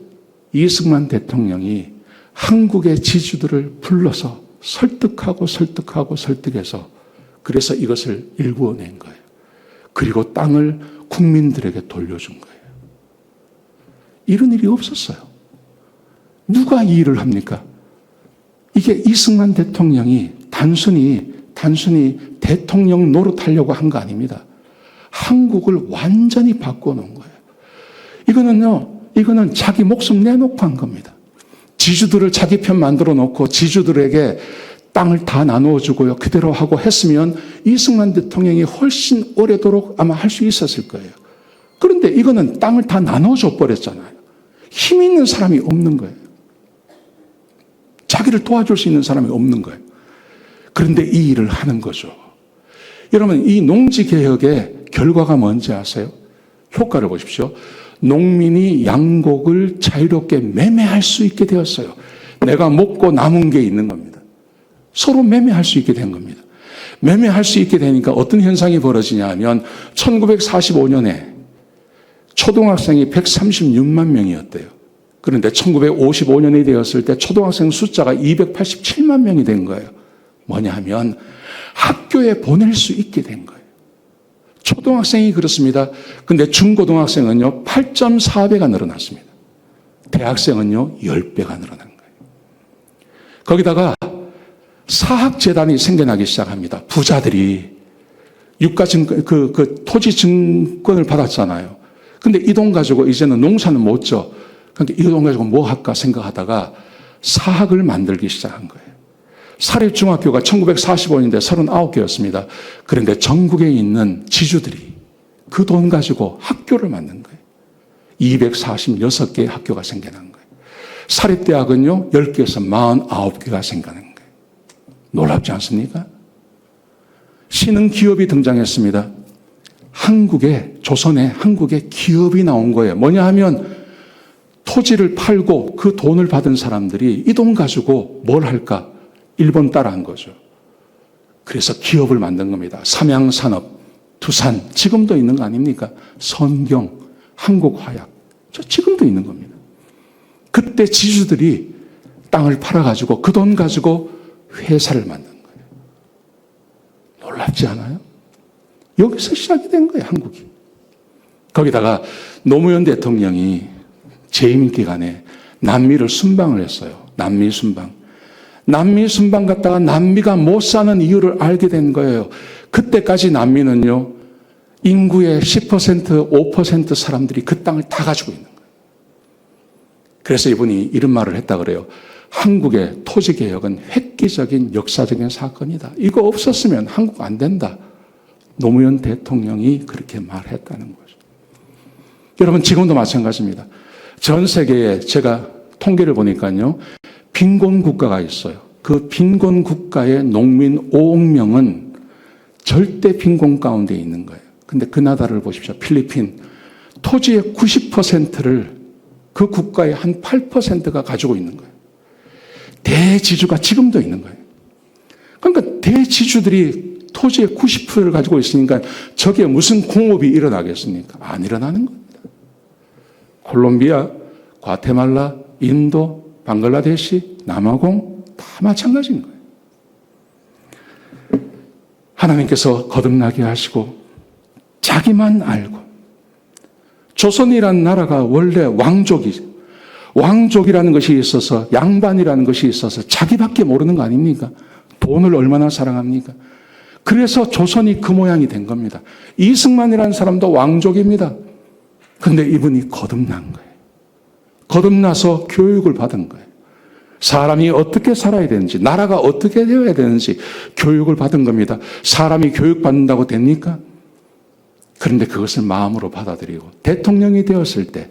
이승만 대통령이 한국의 지주들을 불러서 설득해서 그래서 이것을 일구어낸 거예요. 그리고 땅을 국민들에게 돌려준 거예요. 이런 일이 없었어요. 누가 이 일을 합니까? 이게 이승만 대통령이 단순히 대통령 노릇하려고 한 거 아닙니다. 한국을 완전히 바꿔놓은 거예요. 이거는 자기 목숨 내놓고 한 겁니다. 지주들을 자기 편 만들어 놓고 지주들에게 땅을 다 나누어 주고요. 그대로 하고 했으면 이승만 대통령이 훨씬 오래도록 아마 할 수 있었을 거예요. 그런데 이거는 땅을 다 나눠 줘 버렸잖아요. 힘 있는 사람이 없는 거예요. 자기를 도와줄 수 있는 사람이 없는 거예요. 그런데 이 일을 하는 거죠. 여러분, 이 농지개혁의 결과가 뭔지 아세요? 효과를 보십시오. 농민이 양곡을 자유롭게 매매할 수 있게 되었어요. 내가 먹고 남은 게 있는 겁니다. 서로 매매할 수 있게 된 겁니다. 매매할 수 있게 되니까 어떤 현상이 벌어지냐 하면 1945년에 초등학생이 136만 명이었대요. 그런데 1955년이 되었을 때 초등학생 숫자가 287만 명이 된 거예요. 뭐냐 하면 학교에 보낼 수 있게 된 거예요. 초등학생이 그렇습니다. 근데 중고등학생은요 8.4배가 늘어났습니다. 대학생은요 10배가 늘어난 거예요. 거기다가 사학재단이 생겨나기 시작합니다. 부자들이 유가증권, 토지 증권을 받았잖아요. 근데 이 돈 가지고 이제는 농사는 못 져. 그러니까 이 돈 가지고 뭐 할까 생각하다가 사학을 만들기 시작한 거예요. 사립중학교가 1945년대 39개였습니다. 그런데 전국에 있는 지주들이 그 돈 가지고 학교를 만든 거예요. 246개의 학교가 생겨난 거예요. 사립대학은요 10개에서 49개가 생겨난 거예요. 놀랍지 않습니까? 신흥 기업이 등장했습니다. 조선에 한국에 기업이 나온 거예요. 뭐냐 하면 토지를 팔고 그 돈을 받은 사람들이 이 돈 가지고 뭘 할까? 일본 따라한 거죠. 그래서 기업을 만든 겁니다. 삼양산업, 두산, 지금도 있는 거 아닙니까? 선경, 한국화약, 저 지금도 있는 겁니다. 그때 지주들이 땅을 팔아가지고 그 돈 가지고 회사를 만든 거예요. 놀랍지 않아요? 여기서 시작이 된 거예요, 한국이. 거기다가 노무현 대통령이 재임 기간에 남미를 순방을 했어요. 남미 순방. 남미 순방 갔다가 남미가 못 사는 이유를 알게 된 거예요. 그때까지 남미는요, 인구의 10%, 5% 사람들이 그 땅을 다 가지고 있는 거예요. 그래서 이분이 이런 말을 했다 그래요. 한국의 토지개혁은 획기적인 역사적인 사건이다. 이거 없었으면 한국 안 된다. 노무현 대통령이 그렇게 말했다는 거죠. 여러분, 지금도 마찬가지입니다. 전 세계에 제가 통계를 보니까요, 빈곤 국가가 있어요. 그 빈곤 국가의 농민 5억 명은 절대 빈곤 가운데 있는 거예요. 근데 그 나라를 보십시오. 필리핀. 토지의 90%를 그 국가의 한 8%가 가지고 있는 거예요. 대지주가 지금도 있는 거예요. 그러니까 대지주들이 토지의 90%를 가지고 있으니까 저게 무슨 공업이 일어나겠습니까? 안 일어나는 겁니다. 콜롬비아, 과테말라, 인도, 방글라데시, 남아공 다 마찬가지인 거예요. 하나님께서 거듭나게 하시고 자기만 알고, 조선이라는 나라가 원래 왕족이라는 것이 있어서, 양반이라는 것이 있어서 자기밖에 모르는 거 아닙니까? 돈을 얼마나 사랑합니까? 그래서 조선이 그 모양이 된 겁니다. 이승만이라는 사람도 왕족입니다. 그런데 이분이 거듭난 거예요. 거듭나서 교육을 받은 거예요. 사람이 어떻게 살아야 되는지, 나라가 어떻게 되어야 되는지 교육을 받은 겁니다. 사람이 교육받는다고 됩니까? 그런데 그것을 마음으로 받아들이고 대통령이 되었을 때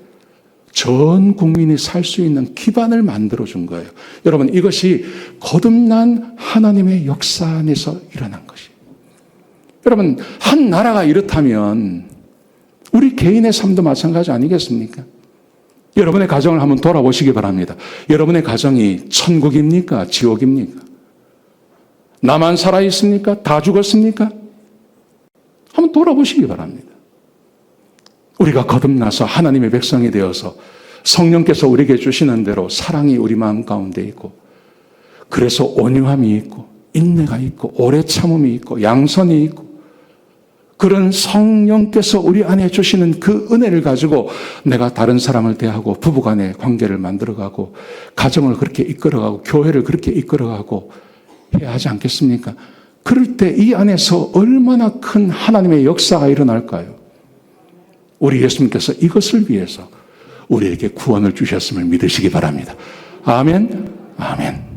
전 국민이 살 수 있는 기반을 만들어준 거예요. 여러분, 이것이 거듭난 하나님의 역사 안에서 일어난 것이에요. 여러분, 한 나라가 이렇다면 우리 개인의 삶도 마찬가지 아니겠습니까? 여러분의 가정을 한번 돌아보시기 바랍니다. 여러분의 가정이 천국입니까? 지옥입니까? 나만 살아있습니까? 다 죽었습니까? 한번 돌아보시기 바랍니다. 우리가 거듭나서 하나님의 백성이 되어서 성령께서 우리에게 주시는 대로 사랑이 우리 마음 가운데 있고, 그래서 온유함이 있고 인내가 있고 오래 참음이 있고 양선이 있고, 그런 성령께서 우리 안에 주시는 그 은혜를 가지고 내가 다른 사람을 대하고 부부간의 관계를 만들어가고 가정을 그렇게 이끌어가고 교회를 그렇게 이끌어가고 해야 하지 않겠습니까? 그럴 때 이 안에서 얼마나 큰 하나님의 역사가 일어날까요? 우리 예수님께서 이것을 위해서 우리에게 구원을 주셨음을 믿으시기 바랍니다. 아멘, 아멘.